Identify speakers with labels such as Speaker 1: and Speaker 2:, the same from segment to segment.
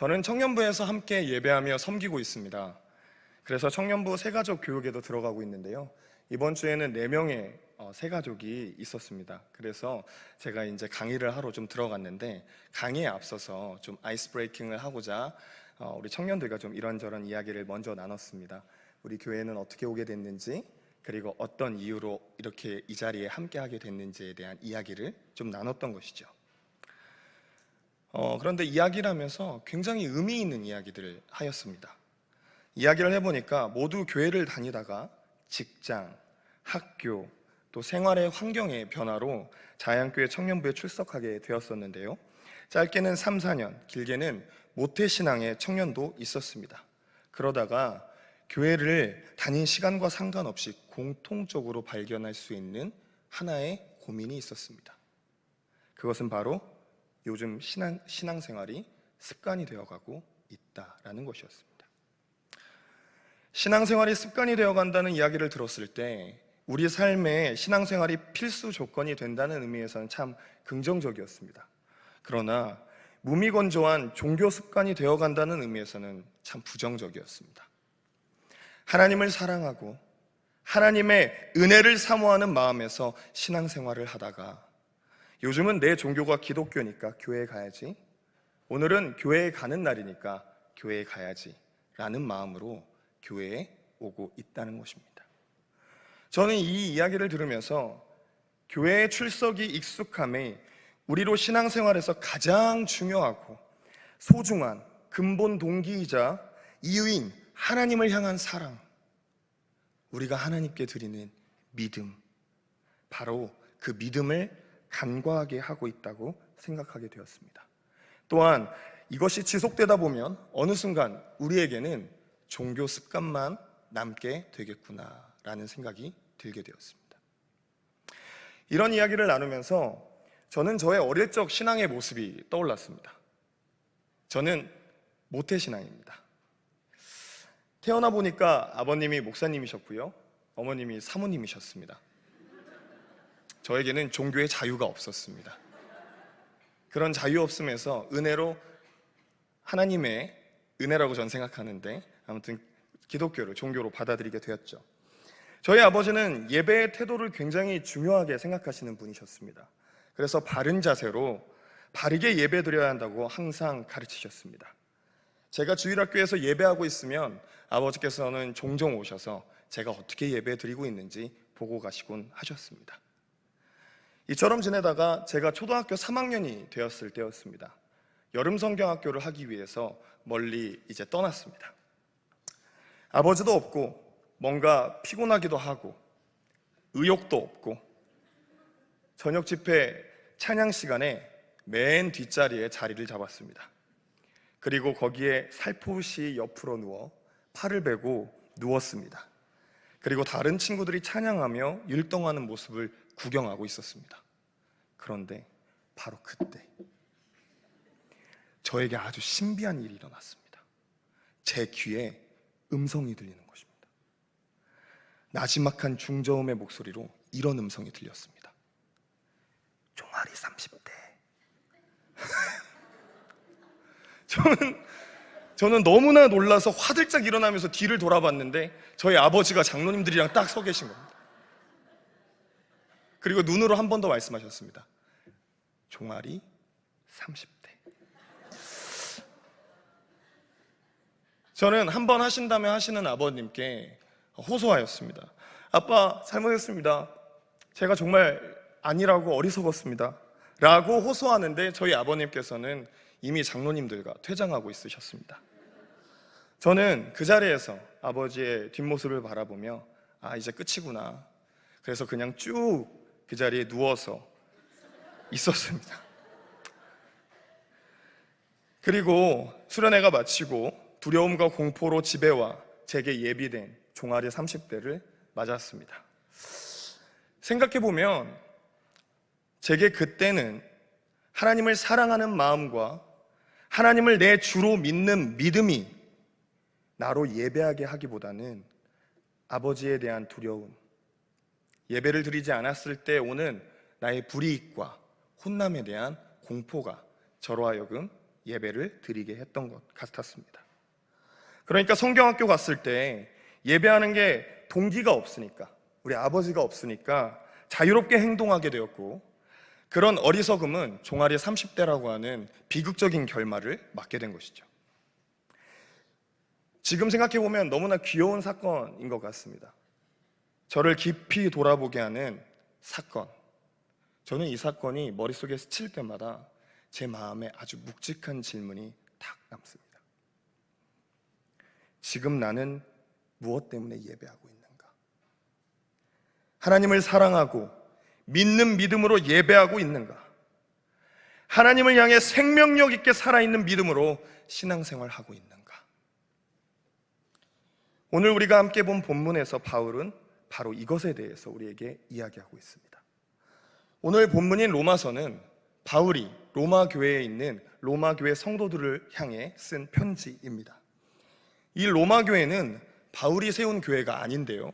Speaker 1: 저는 청년부에서 함께 예배하며 섬기고 있습니다. 그래서 청년부 새가족 교육에도 들어가고 있는데요. 이번 주에는 4명의 새가족이 있었습니다. 그래서 제가 이제 강의를 하러 좀 들어갔는데, 강의에 앞서서 좀 아이스 브레이킹을 하고자 우리 청년들과 좀 이런저런 이야기를 먼저 나눴습니다. 우리 교회는 어떻게 오게 됐는지, 그리고 어떤 이유로 이렇게 이 자리에 함께 하게 됐는지에 대한 이야기를 좀 나눴던 것이죠. 그런데 이야기를 하면서 굉장히 의미 있는 이야기들을 하였습니다. 이야기를 해보니까 모두 교회를 다니다가 직장, 학교, 또 생활의 환경의 변화로 자양교회 청년부에 출석하게 되었었는데요. 짧게는 3, 4년, 길게는 모태신앙의 청년도 있었습니다. 그러다가 교회를 다닌 시간과 상관없이 공통적으로 발견할 수 있는 하나의 고민이 있었습니다. 그것은 바로 요즘 신앙생활이 습관이 되어가고 있다라는 것이었습니다. 신앙생활이 습관이 되어간다는 이야기를 들었을 때 우리 삶에 신앙생활이 필수 조건이 된다는 의미에서는 참 긍정적이었습니다. 그러나 무미건조한 종교 습관이 되어간다는 의미에서는 참 부정적이었습니다. 하나님을 사랑하고 하나님의 은혜를 사모하는 마음에서 신앙생활을 하다가 요즘은 내 종교가 기독교니까 교회에 가야지, 오늘은 교회에 가는 날이니까 교회에 가야지 라는 마음으로 교회에 오고 있다는 것입니다. 저는 이 이야기를 들으면서 교회에 출석이 익숙함이 우리로 신앙생활에서 가장 중요하고 소중한 근본 동기이자 이유인 하나님을 향한 사랑, 우리가 하나님께 드리는 믿음, 바로 그 믿음을 간과하게 하고 있다고 생각하게 되었습니다. 또한 이것이 지속되다 보면 어느 순간 우리에게는 종교 습관만 남게 되겠구나라는 생각이 들게 되었습니다. 이런 이야기를 나누면서 저는 저의 어릴 적 신앙의 모습이 떠올랐습니다. 저는 모태신앙입니다. 태어나 보니까 아버님이 목사님이셨고요, 어머님이 사모님이셨습니다. 저에게는 종교의 자유가 없었습니다. 그런 자유 없음에서 은혜로, 하나님의 은혜라고 저는 생각하는데, 아무튼 기독교를 종교로 받아들이게 되었죠. 저희 아버지는 예배의 태도를 굉장히 중요하게 생각하시는 분이셨습니다. 그래서 바른 자세로 바르게 예배 드려야 한다고 항상 가르치셨습니다. 제가 주일학교에서 예배하고 있으면 아버지께서는 종종 오셔서 제가 어떻게 예배 드리고 있는지 보고 가시곤 하셨습니다. 이처럼 지내다가 제가 초등학교 3학년이 되었을 때였습니다. 여름 성경학교를 하기 위해서 멀리 이제 떠났습니다. 아버지도 없고 뭔가 피곤하기도 하고 의욕도 없고 저녁 집회 찬양 시간에 맨 뒷자리에 자리를 잡았습니다. 그리고 거기에 살포시 옆으로 누워 팔을 베고 누웠습니다. 그리고 다른 친구들이 찬양하며 율동하는 모습을 구경하고 있었습니다. 그런데 바로 그때 저에게 아주 신비한 일이 일어났습니다. 제 귀에 음성이 들리는 것입니다. 나지막한 중저음의 목소리로 이런 음성이 들렸습니다. 종아리 30대. 저는 너무나 놀라서 화들짝 일어나면서 뒤를 돌아봤는데 저희 아버지가 장로님들이랑 딱 서 계신 겁니다. 그리고 눈으로 한 번 더 말씀하셨습니다. 종아리 30대. 저는 한 번 하신다면 하시는 아버님께 호소하였습니다. 아빠, 잘못했습니다. 제가 정말 아니라고 어리석었습니다 라고 호소하는데 저희 아버님께서는 이미 장로님들과 퇴장하고 있으셨습니다. 저는 그 자리에서 아버지의 뒷모습을 바라보며 아, 이제 끝이구나. 그래서 그냥 쭉 그 자리에 누워서 있었습니다. 그리고 수련회가 마치고 두려움과 공포로 집에 와 제게 예비된 종아리 30대를 맞았습니다. 생각해보면 제게 그때는 하나님을 사랑하는 마음과 하나님을 내 주로 믿는 믿음이 나로 예배하게 하기보다는 아버지에 대한 두려움, 예배를 드리지 않았을 때 오는 나의 불이익과 혼남에 대한 공포가 저로 하여금 예배를 드리게 했던 것 같았습니다. 그러니까 성경학교 갔을 때 예배하는 게 동기가 없으니까, 우리 아버지가 없으니까 자유롭게 행동하게 되었고, 그런 어리석음은 종아리 30대라고 하는 비극적인 결말을 맞게 된 것이죠. 지금 생각해보면 너무나 귀여운 사건인 것 같습니다. 저를 깊이 돌아보게 하는 사건. 저는 이 사건이 머릿속에 스칠 때마다 제 마음에 아주 묵직한 질문이 탁 남습니다. 지금 나는 무엇 때문에 예배하고 있는가? 하나님을 사랑하고 믿는 믿음으로 예배하고 있는가? 하나님을 향해 생명력 있게 살아있는 믿음으로 신앙생활하고 있는가? 오늘 우리가 함께 본 본문에서 바울은 바로 이것에 대해서 우리에게 이야기하고 있습니다. 오늘 본문인 로마서는 바울이 로마 교회에 있는 로마 교회 성도들을 향해 쓴 편지입니다. 이 로마 교회는 바울이 세운 교회가 아닌데요,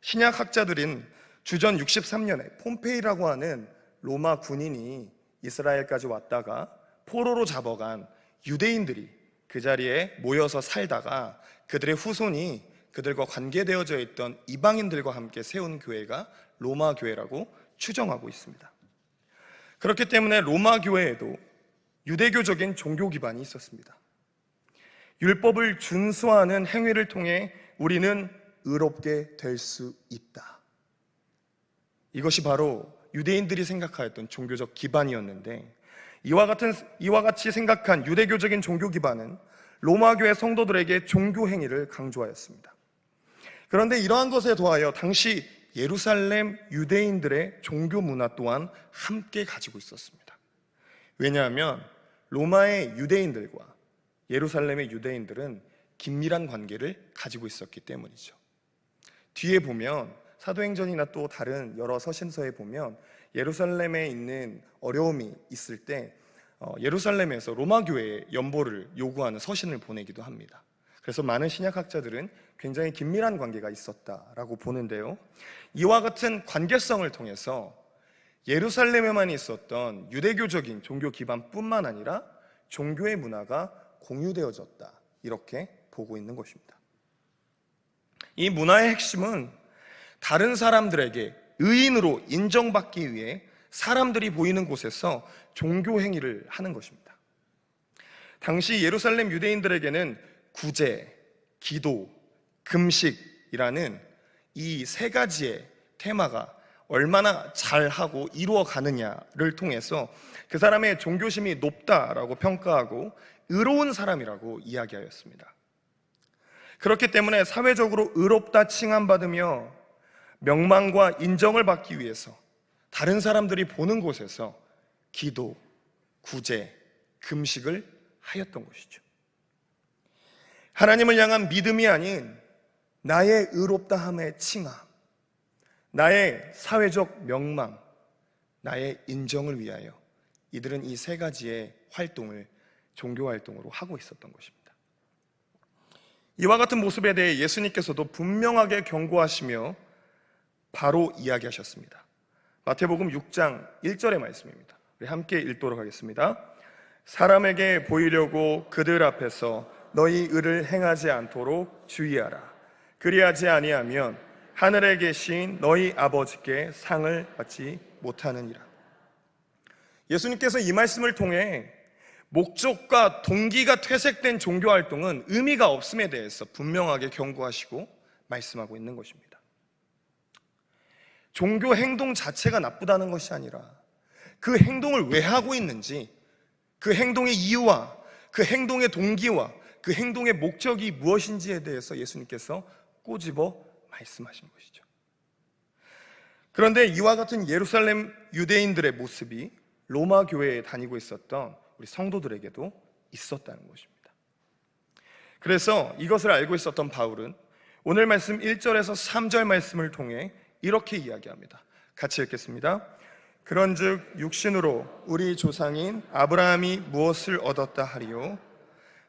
Speaker 1: 신약 학자들인 주전 63년에 폼페이라고 하는 로마 군인이 이스라엘까지 왔다가 포로로 잡아간 유대인들이 그 자리에 모여서 살다가 그들의 후손이 그들과 관계되어져 있던 이방인들과 함께 세운 교회가 로마 교회라고 추정하고 있습니다. 그렇기 때문에 로마 교회에도 유대교적인 종교 기반이 있었습니다. 율법을 준수하는 행위를 통해 우리는 의롭게 될 수 있다. 이것이 바로 유대인들이 생각하였던 종교적 기반이었는데, 이와 같이 생각한 유대교적인 종교 기반은 로마 교회 성도들에게 종교 행위를 강조하였습니다. 그런데 이러한 것에 더하여 당시 예루살렘 유대인들의 종교 문화 또한 함께 가지고 있었습니다. 왜냐하면 로마의 유대인들과 예루살렘의 유대인들은 긴밀한 관계를 가지고 있었기 때문이죠. 뒤에 보면 사도행전이나 또 다른 여러 서신서에 보면 예루살렘에 있는 어려움이 있을 때 예루살렘에서 로마 교회에 연보를 요구하는 서신을 보내기도 합니다. 그래서 많은 신약학자들은 굉장히 긴밀한 관계가 있었다라고 보는데요, 이와 같은 관계성을 통해서 예루살렘에만 있었던 유대교적인 종교 기반뿐만 아니라 종교의 문화가 공유되어졌다, 이렇게 보고 있는 것입니다. 이 문화의 핵심은 다른 사람들에게 의인으로 인정받기 위해 사람들이 보이는 곳에서 종교 행위를 하는 것입니다. 당시 예루살렘 유대인들에게는 구제, 기도, 금식이라는 이 세 가지의 테마가 얼마나 잘하고 이루어가느냐를 통해서 그 사람의 종교심이 높다라고 평가하고 의로운 사람이라고 이야기하였습니다. 그렇기 때문에 사회적으로 의롭다 칭함받으며 명망과 인정을 받기 위해서 다른 사람들이 보는 곳에서 기도, 구제, 금식을 하였던 것이죠. 하나님을 향한 믿음이 아닌 나의 의롭다함의 칭함, 나의 사회적 명망, 나의 인정을 위하여 이들은 이 세 가지의 활동을 종교 활동으로 하고 있었던 것입니다. 이와 같은 모습에 대해 예수님께서도 분명하게 경고하시며 바로 이야기하셨습니다. 마태복음 6장 1절의 말씀입니다. 우리 함께 읽도록 하겠습니다. 사람에게 보이려고 그들 앞에서 너희 의를 행하지 않도록 주의하라. 그리하지 아니하면 하늘에 계신 너희 아버지께 상을 받지 못하느니라. 예수님께서 이 말씀을 통해 목적과 동기가 퇴색된 종교활동은 의미가 없음에 대해서 분명하게 경고하시고 말씀하고 있는 것입니다. 종교 행동 자체가 나쁘다는 것이 아니라 그 행동을 왜 하고 있는지, 그 행동의 이유와 그 행동의 동기와 그 행동의 목적이 무엇인지에 대해서 예수님께서 꼬집어 말씀하신 것이죠. 그런데 이와 같은 예루살렘 유대인들의 모습이 로마 교회에 다니고 있었던 우리 성도들에게도 있었다는 것입니다. 그래서 이것을 알고 있었던 바울은 오늘 말씀 1절에서 3절 말씀을 통해 이렇게 이야기합니다. 같이 읽겠습니다. 그런즉 육신으로 우리 조상인 아브라함이 무엇을 얻었다 하리요?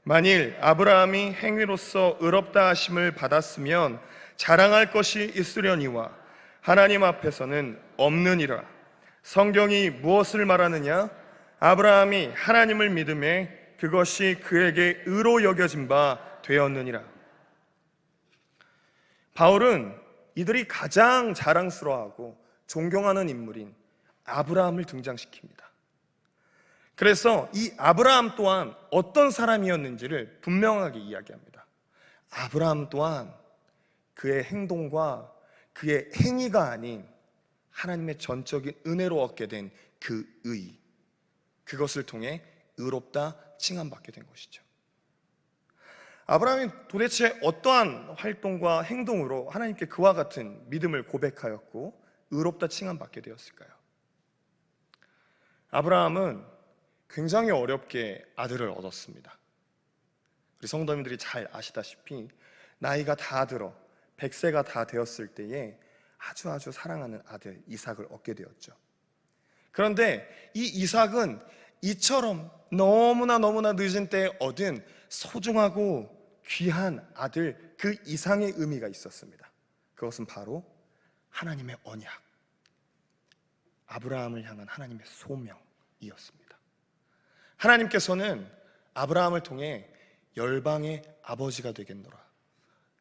Speaker 1: 만일 아브라함이 행위로서 의롭다 하심을 받았으면 자랑할 것이 있으려니와 하나님 앞에서는 없느니라. 성경이 무엇을 말하느냐? 아브라함이 하나님을 믿음에 그것이 그에게 의로 여겨진 바 되었느니라. 바울은 이들이 가장 자랑스러워하고 존경하는 인물인 아브라함을 등장시킵니다. 그래서 이 아브라함 또한 어떤 사람이었는지를 분명하게 이야기합니다. 아브라함 또한 그의 행동과 그의 행위가 아닌 하나님의 전적인 은혜로 얻게 된 그 의, 그것을 통해 의롭다 칭함받게 된 것이죠. 아브라함이 도대체 어떠한 활동과 행동으로 하나님께 그와 같은 믿음을 고백하였고 의롭다 칭함받게 되었을까요? 아브라함은 굉장히 어렵게 아들을 얻었습니다. 우리 성도님들이 잘 아시다시피 나이가 다 들어 100세가 다 되었을 때에 아주 사랑하는 아들 이삭을 얻게 되었죠. 그런데 이 이삭은 이처럼 너무나 늦은 때에 얻은 소중하고 귀한 아들 그 이상의 의미가 있었습니다. 그것은 바로 하나님의 언약, 아브라함을 향한 하나님의 소명이었습니다. 하나님께서는 아브라함을 통해 열방의 아버지가 되겠노라,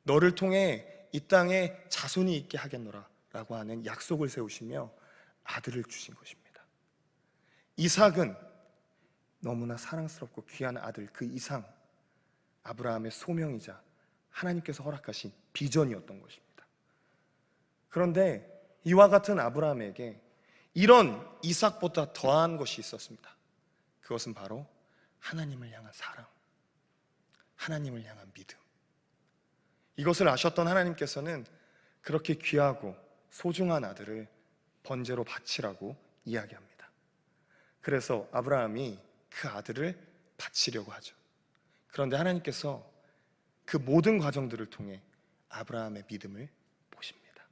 Speaker 1: 너를 통해 이 땅에 자손이 있게 하겠노라 라고 하는 약속을 세우시며 아들을 주신 것입니다. 이삭은 너무나 사랑스럽고 귀한 아들 그 이상, 아브라함의 소명이자 하나님께서 허락하신 비전이었던 것입니다. 그런데 이와 같은 아브라함에게 이런 이삭보다 더한 것이 있었습니다. 그것은 바로 하나님을 향한 사랑, 하나님을 향한 믿음. 이것을 아셨던 하나님께서는 그렇게 귀하고 소중한 아들을 번제로 바치라고 이야기합니다. 그래서 아브라함이 그 아들을 바치려고 하죠. 그런데 하나님께서 그 모든 과정들을 통해 아브라함의 믿음을 보십니다.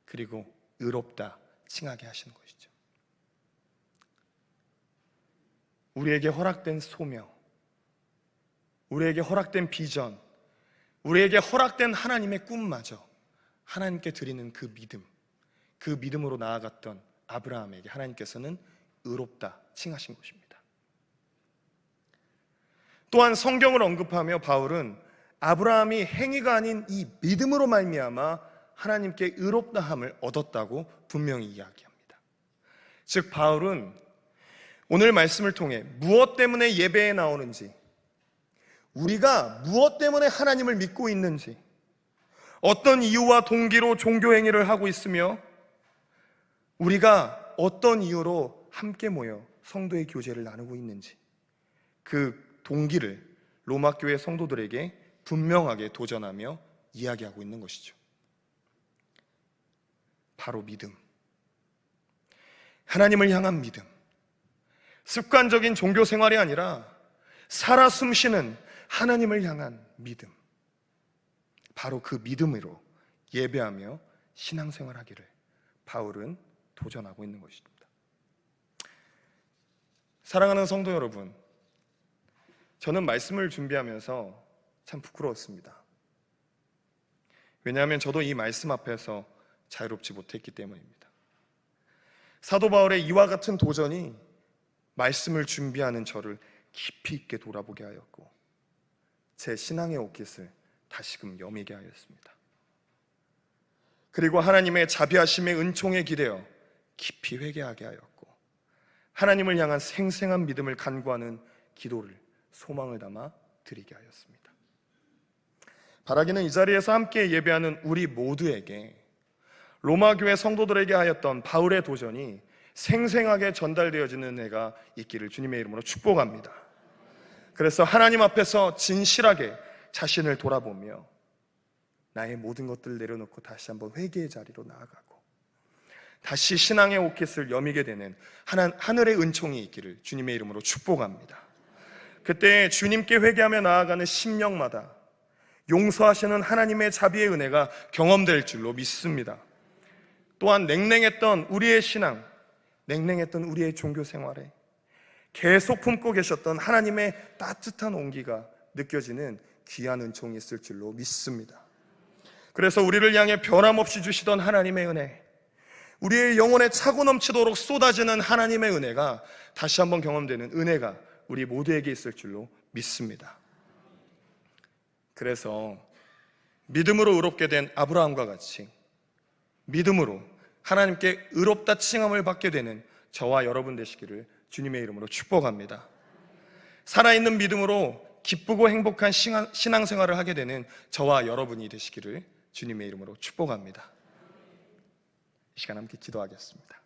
Speaker 1: 그리고 의롭다 칭하게 하시는 것이죠. 우리에게 허락된 소명, 우리에게 허락된 비전, 우리에게 허락된 하나님의 꿈마저 하나님께 드리는 그 믿음, 그 믿음으로 나아갔던 아브라함에게 하나님께서는 의롭다 칭하신 것입니다. 또한 성경을 언급하며 바울은 아브라함이 행위가 아닌 이 믿음으로 말미암아 하나님께 의롭다함을 얻었다고 분명히 이야기합니다. 즉 바울은 오늘 말씀을 통해 무엇 때문에 예배에 나오는지, 우리가 무엇 때문에 하나님을 믿고 있는지, 어떤 이유와 동기로 종교 행위를 하고 있으며 우리가 어떤 이유로 함께 모여 성도의 교제를 나누고 있는지, 그 동기를 로마 교회 성도들에게 분명하게 도전하며 이야기하고 있는 것이죠. 바로 믿음, 하나님을 향한 믿음, 습관적인 종교 생활이 아니라 살아 숨쉬는 하나님을 향한 믿음, 바로 그 믿음으로 예배하며 신앙생활하기를 바울은 도전하고 있는 것입니다. 사랑하는 성도 여러분, 저는 말씀을 준비하면서 참 부끄러웠습니다. 왜냐하면 저도 이 말씀 앞에서 자유롭지 못했기 때문입니다. 사도 바울의 이와 같은 도전이 말씀을 준비하는 저를 깊이 있게 돌아보게 하였고 제 신앙의 옷깃을 다시금 여미게 하였습니다. 그리고 하나님의 자비하심의 은총에 기대어 깊이 회개하게 하였고 하나님을 향한 생생한 믿음을 간구하는 기도를, 소망을 담아 드리게 하였습니다. 바라기는 이 자리에서 함께 예배하는 우리 모두에게 로마 교회 성도들에게 하였던 바울의 도전이 생생하게 전달되어지는 은혜가 있기를 주님의 이름으로 축복합니다. 그래서 하나님 앞에서 진실하게 자신을 돌아보며 나의 모든 것들을 내려놓고 다시 한번 회개의 자리로 나아가고 다시 신앙의 옷깃을 여미게 되는 하늘의 은총이 있기를 주님의 이름으로 축복합니다. 그때 주님께 회개하며 나아가는 심령마다 용서하시는 하나님의 자비의 은혜가 경험될 줄로 믿습니다. 또한 냉랭했던 우리의 신앙, 냉랭했던 우리의 종교 생활에 계속 품고 계셨던 하나님의 따뜻한 온기가 느껴지는 귀한 은총이 있을 줄로 믿습니다. 그래서 우리를 향해 변함없이 주시던 하나님의 은혜, 우리의 영혼에 차고 넘치도록 쏟아지는 하나님의 은혜가 다시 한번 경험되는 은혜가 우리 모두에게 있을 줄로 믿습니다. 그래서 믿음으로 의롭게 된 아브라함과 같이 믿음으로 하나님께 의롭다 칭함을 받게 되는 저와 여러분 되시기를 주님의 이름으로 축복합니다. 살아있는 믿음으로 기쁘고 행복한 신앙생활을 하게 되는 저와 여러분이 되시기를 주님의 이름으로 축복합니다. 이 시간 함께 기도하겠습니다.